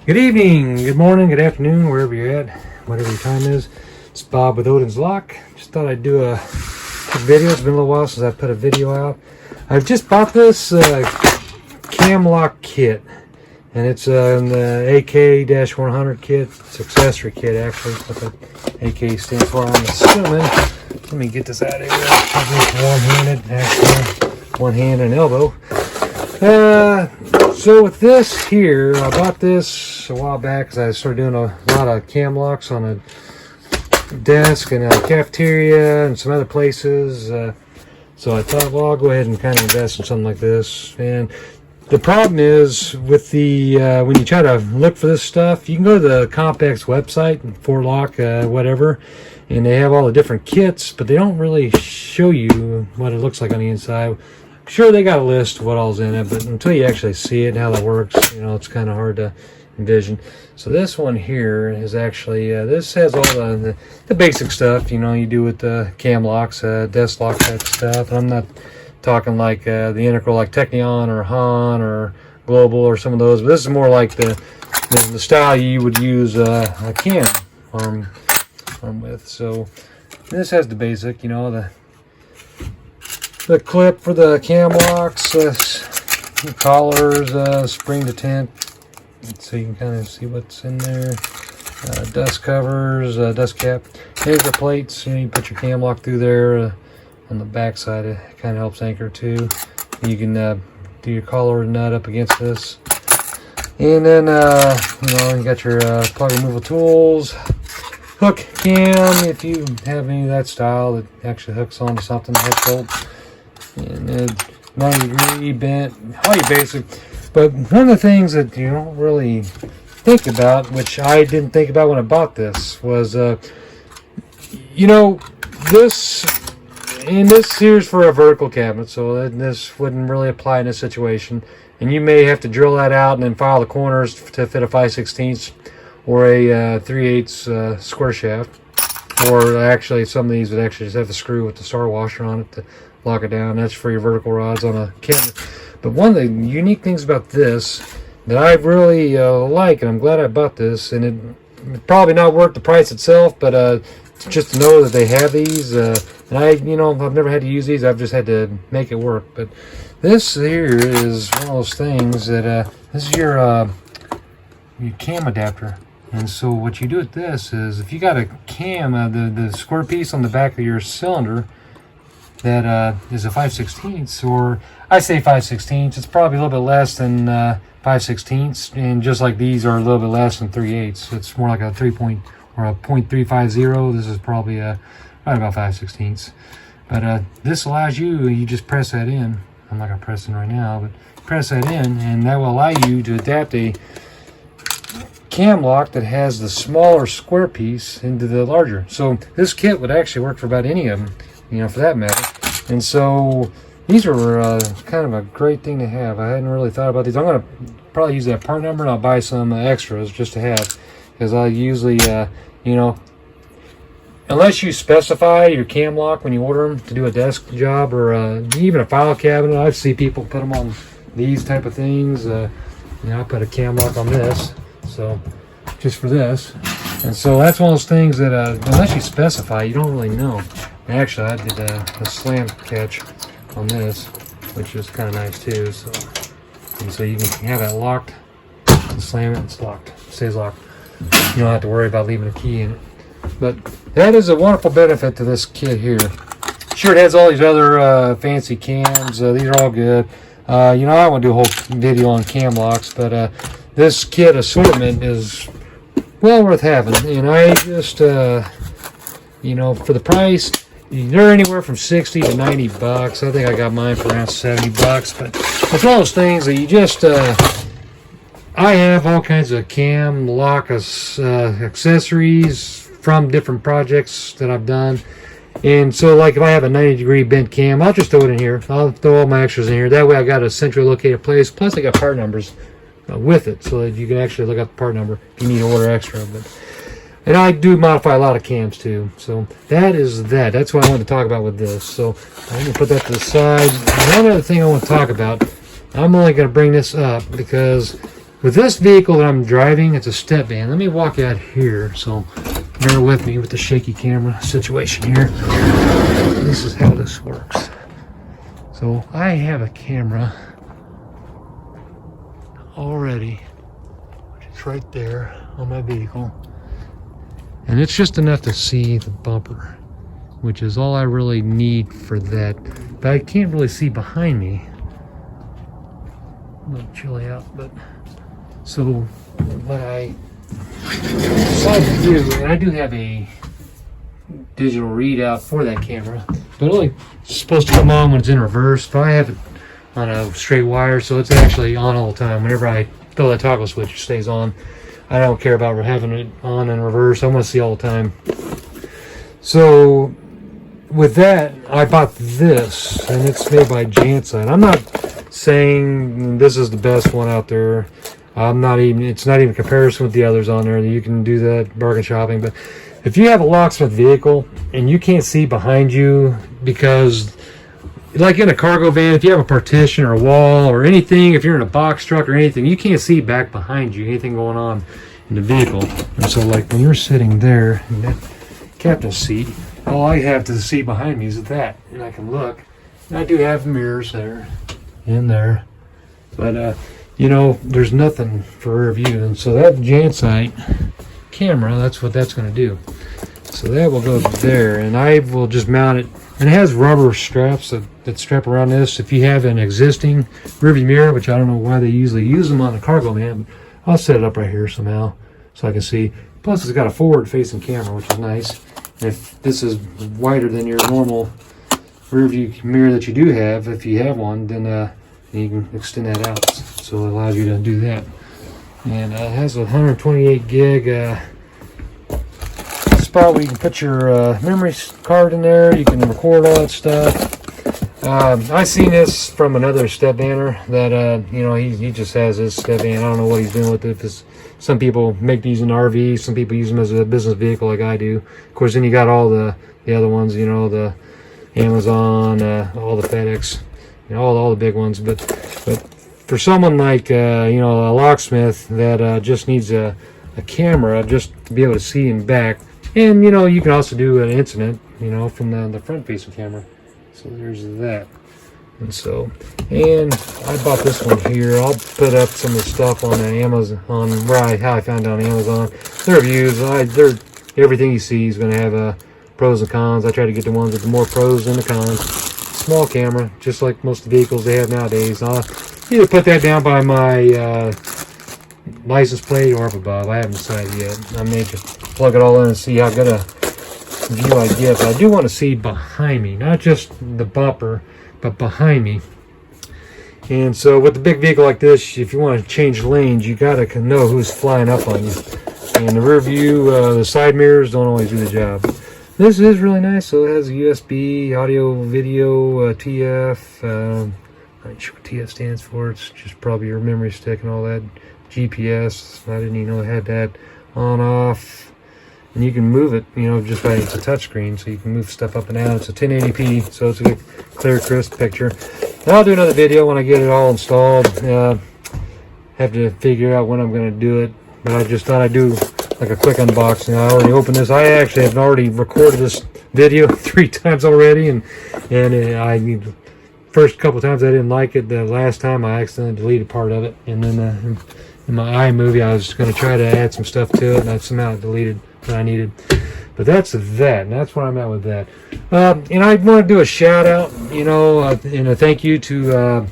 Good evening, good morning, good afternoon, wherever you're at, whatever your time is. It's Bob with Odin's Lock. Just thought I'd do a quick video. It's been a little while since I put a video out. I've just bought this cam lock kit, and it's in the AK100 kit. It's accessory kit, actually. That's what the AK stands for, I'm assuming. Let me get this out of here. One-handed, actually, one hand and elbow. So with this here, I bought this a while back because I started doing a lot of cam locks on a desk and a cafeteria and some other places. So I thought, well, I'll go ahead and kind of invest in something like this. And the problem is with the when you try to look for this stuff, you can go to the Compact's website, Fort Lock, whatever, and they have all the different kits, but they don't really show you what it looks like on the inside. Sure, they got a list of what all's in it, but until you actually see it and how that works, you know, it's kind of hard to envision. So this one here is actually, this has all the basic stuff, you know, you do with the cam locks, desk lock type stuff. And I'm not talking like the integral like Technion or Han or Global or some of those, but this is more like the style you would use a cam arm with. So this has the basic, you know, the clip for the cam locks, the collars, spring to tent, so you can kind of see what's in there. Dust covers, dust cap. Here's the plates. You know, you put your cam lock through there. On the back side, it kind of helps anchor too. You can do your collar nut up against this, and then you know, you got your plug removal tools, hook cam if you have any of that style that actually hooks onto something, hook bolt. And then 90-degree bent, all your basic. But one of the things that you don't really think about, which I didn't think about when I bought this, was you know, this here's for a vertical cabinet, so this wouldn't really apply in this situation. And you may have to drill that out and then file the corners to fit a 5/16 or a 3/8 square shaft. Or actually, some of these would actually just have the screw with the star washer on it to lock it down. That's for your vertical rods on a cabinet. But one of the unique things about this that I really like, and I'm glad I bought this, and it probably not worth the price itself, but just to know that they have these, and you know, I've never had to use these. I've just had to make it work. But this here is one of those things that this is your cam adapter. And so what you do with this is, if you got a cam, the square piece on the back of your cylinder that is a 5/16, or I say 5/16, it's probably a little bit less than 5/16, and just like these are a little bit less than 3/8. It's more like a 0.350. This is probably right about 5/16. But this allows you just press that in. I'm not gonna press it right now, but press that in, and that will allow you to adapt a cam lock that has the smaller square piece into the larger. So this kit would actually work for about any of them, you know, for that matter. And so these are kind of a great thing to have. I hadn't really thought about these. I'm going to probably use that part number, and I'll buy some extras just to have, because I usually, you know, unless you specify your cam lock when you order them to do a desk job or even a file cabinet, I see people put them on these type of things. You know, I put a cam lock on this. So just for this, and so that's one of those things that unless you specify, you don't really know. And actually, I did a slam catch on this, which is kind of nice too. So, and so you can have it locked, and slam it, it's locked, it stays locked. You don't have to worry about leaving a key in it. But that is a wonderful benefit to this kit here. Sure, it has all these other fancy cams. These are all good. You know, I want to do a whole video on cam locks, but this kit assortment is well worth having. And I just, you know, for the price, they're anywhere from 60 to 90 bucks. I think I got mine for around 70 bucks. But it's one of those things that you just, I have all kinds of cam lock accessories from different projects that I've done. And so, like, if I have a 90-degree bent cam, I'll just throw it in here. I'll throw all my extras in here. That way I got a centrally located place. Plus I got part numbers with it, so that you can actually look up the part number if you need to order extra. And I do modify a lot of cams too. So that is that. That's what I wanted to talk about with this. So I'm going to put that to the side. One other thing I want to talk about, I'm only going to bring this up because with this vehicle that I'm driving, it's a step van. Let me walk out here, so bear with me with the shaky camera situation here. This is how this works. So I have a camera already, which is right there on my vehicle. And it's just enough to see the bumper, which is all I really need for that. But I can't really see behind me. A little chilly out, but so what I decided to do, and I do have a digital readout for that camera, but only supposed to come on when it's in reverse. But I have it on a straight wire, so it's actually on all the time. Whenever I throw that toggle switch, it stays on. I don't care about having it on in reverse. I want to see all the time. So with that, I bought this, and it's made by Jansite. I'm not saying this is the best one out there. It's not even comparison with the others on there. You can do that bargain shopping, but if you have a locksmith vehicle and you can't see behind you, because like in a cargo van, if you have a partition or a wall or anything, if you're in a box truck or anything, you can't see back behind you, anything going on in the vehicle. And so like when you're sitting there in that captain's seat, all I have to see behind me is that, and I can look. And I do have mirrors there, in there, but you know, there's nothing for rear view. And so that Jansite camera, that's what that's going to do. So that will go there, and I will just mount it. And it has rubber straps that strap around this. If you have an existing rearview mirror, which I don't know why they usually use them on a cargo van, but I'll set it up right here somehow so I can see. Plus it's got a forward-facing camera, which is nice. And if this is wider than your normal rearview mirror that you do have, if you have one, then you can extend that out. So it allows you to do that. And it has a 128 gig spot where you can put your memory card in there. You can record all that stuff. I seen this from another step vanner that you know, he just has this step van. I don't know what he's doing with it. Some people make these in RVs. Some people use them as a business vehicle, like I do. Of course, then you got all the other ones. You know, the Amazon, all the FedEx, you know, all the big ones. But for someone like you know, a locksmith that just needs a camera just to be able to see in back, and you know, you can also do an incident, you know, from the front facing camera. So there's that. And so, and I bought this one here. I'll put up some of the stuff on Amazon, on how I found it on Amazon. The reviews, everything you see is going to have pros and cons. I try to get the ones with the more pros than the cons. Small camera, just like most of the vehicles they have nowadays. I'll either put that down by my license plate or up above. I haven't decided yet. I may just plug it all in and see how good a view I get. But I do want to see behind me, not just the bumper, but behind me. And so with a big vehicle like this, if you want to change lanes, you got to know who's flying up on you. And the rear view, the side mirrors don't always do the job. This is really nice. So it has a USB, audio, video, TF. I'm not sure what TF stands for. It's just probably your memory stick and all that. GPS. I didn't even know it had that. On, off. And you can move it, you know, just by, it's a touchscreen, so you can move stuff up and down. It's a 1080p, so it's a good, clear, crisp picture. And I'll do another video when I get it all installed. Have to figure out when I'm going to do it, but I just thought I'd do like a quick unboxing. I already opened this. I actually have already recorded this video 3 times already, and I first couple times I didn't like it. The last time I accidentally deleted part of it, and then in my iMovie I was going to try to add some stuff to it, and I somehow deleted that I needed. But that's that, and that's where I'm at with that. And I want to do a shout out, you know, and a thank you to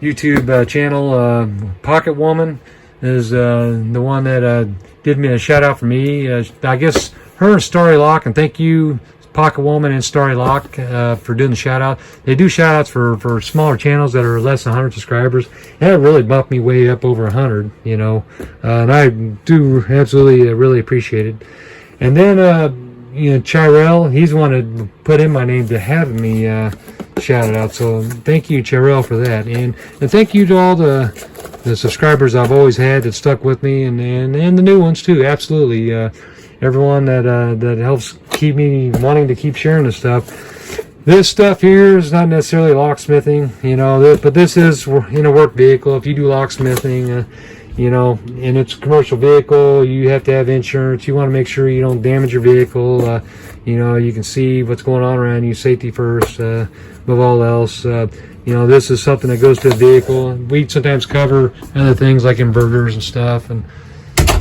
YouTube channel Pocket Woman is the one that did me a shout out for me. I guess her and Starry Lock, and thank you Pocket Woman and Starry Lock for doing the shout out. They do shout outs for smaller channels that are less than 100 subscribers. And it really bumped me way up over 100, you know, and I do absolutely really appreciate it. And then you know, Chirael, he's the one that put in my name to have me shout it out. So thank you, Chirael, for that. And thank you to all the subscribers I've always had that stuck with me, and the new ones too. Absolutely, everyone that helps keep me wanting to keep sharing this stuff. This stuff here is not necessarily locksmithing, you know, but this is in a work vehicle. If you do locksmithing, you know, and it's a commercial vehicle. You have to have insurance. You want to make sure you don't damage your vehicle. You know, you can see what's going on around you. Safety first, above all else. You know, this is something that goes to the vehicle. We sometimes cover other things like inverters and stuff. And,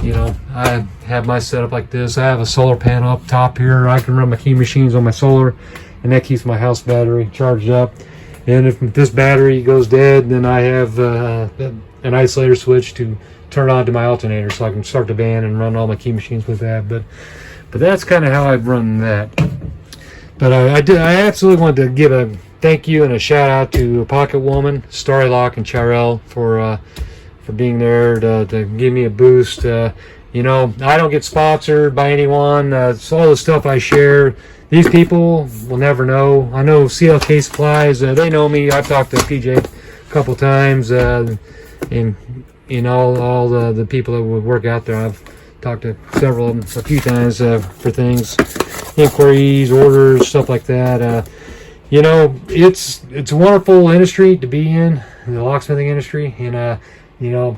you know, I have my setup like this. I have a solar panel up top here. I can run my key machines on my solar, and that keeps my house battery charged up. And if this battery goes dead, then I have an isolator switch to turn on to my alternator, so I can start the van and run all my key machines with that. But that's kind of how I run that. But I absolutely wanted to give a thank you and a shout out to Pocket Woman, Starry Lock and Chirael for being there to give me a boost. You know, I don't get sponsored by anyone. It's all the stuff I share. These people will never know. I know CLK Supplies, they know me. I've talked to PJ a couple times, and you know, all the people that would work out there. I've talked to several of them a few times for things, inquiries, orders, stuff like that. You know, it's a wonderful industry to be in, the locksmithing industry, and you know,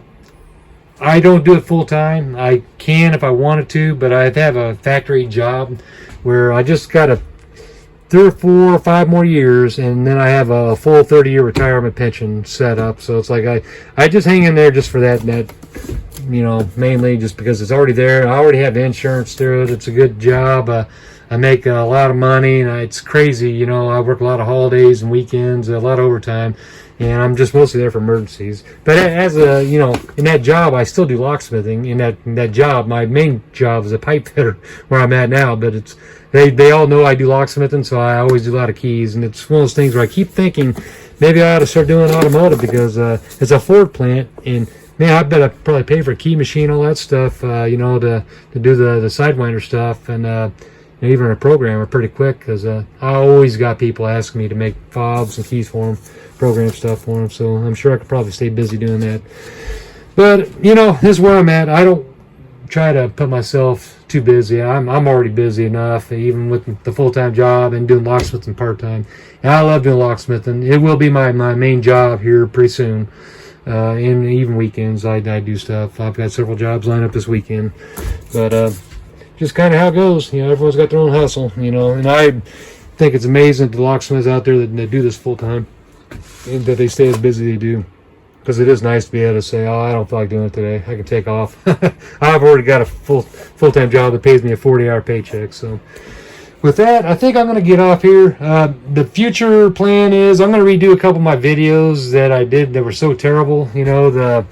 I don't do it full time. I can if I wanted to, but I have a factory job where I just got 3 or 4 or 5 more years, and then I have a full 30-year retirement pension set up. So it's like I just hang in there just for that, you know, mainly just because it's already there. I already have insurance through it. It's a good job. I make a lot of money, and it's crazy. You know, I work a lot of holidays and weekends, a lot of overtime, and I'm just mostly there for emergencies. But as a, you know, in that job, I still do locksmithing. In that job, my main job is a pipe fitter where I'm at now. But it's they all know I do locksmithing, so I always do a lot of keys. And it's one of those things where I keep thinking maybe I ought to start doing automotive because it's a Ford plant, and man, I bet I probably pay for a key machine, all that stuff, you know, to do the Sidewinder stuff, and even a programmer pretty quick, because I always got people asking me to make fobs and keys for them, program stuff for them, so I'm sure I could probably stay busy doing that. But, you know, this is where I'm at. I don't try to put myself too busy. I'm already busy enough, even with the full-time job and doing locksmithing part-time. And I love doing locksmithing. It will be my main job here pretty soon. And even weekends, I do stuff. I've got several jobs lined up this weekend. But just kind of how it goes. You know, everyone's got their own hustle, you know. And I think it's amazing the locksmiths out there that do this full-time, and that they stay as busy as they do. Because it is nice to be able to say, oh, I don't feel like doing it today. I can take off. I've already got a full-time job that pays me a 40-hour paycheck. So with that, I think I'm going to get off here. The future plan is I'm going to redo a couple of my videos that I did that were so terrible. You know,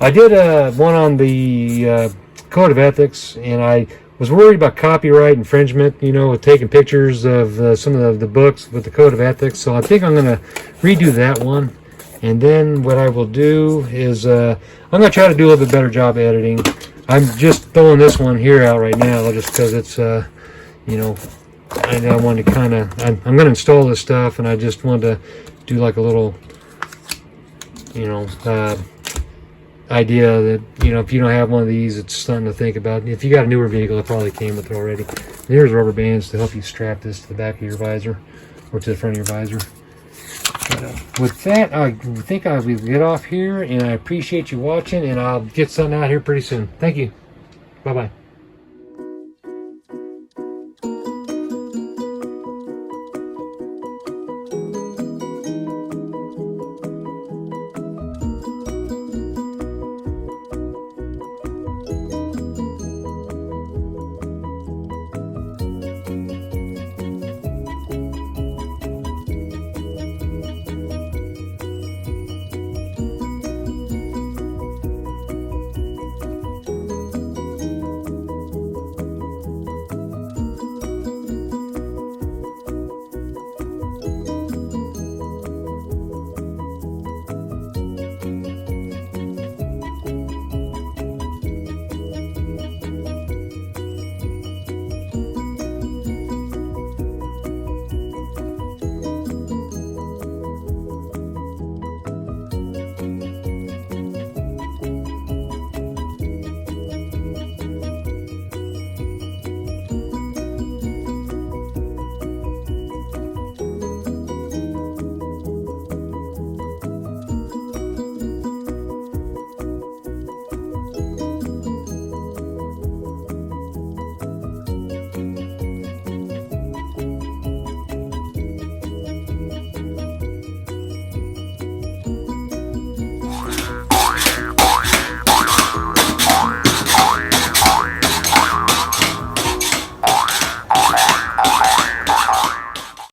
I did one on the Code of Ethics, and I was worried about copyright infringement, you know, with taking pictures of some of the books with the Code of Ethics. So I think I'm going to redo that one. And then what I will do is I'm going to try to do a little bit better job editing. I'm just throwing this one here out right now just because it's, you know, I want to kind of, I'm going to install this stuff, and I just wanted to do like a little, you know, idea that, you know, if you don't have one of these, it's something to think about. If you got a newer vehicle, it probably came with it already. There's rubber bands to help you strap this to the back of your visor or to the front of your visor. But, with that, I think I will get off here, and I appreciate you watching, and I'll get something out here pretty soon. Thank you. Bye-bye.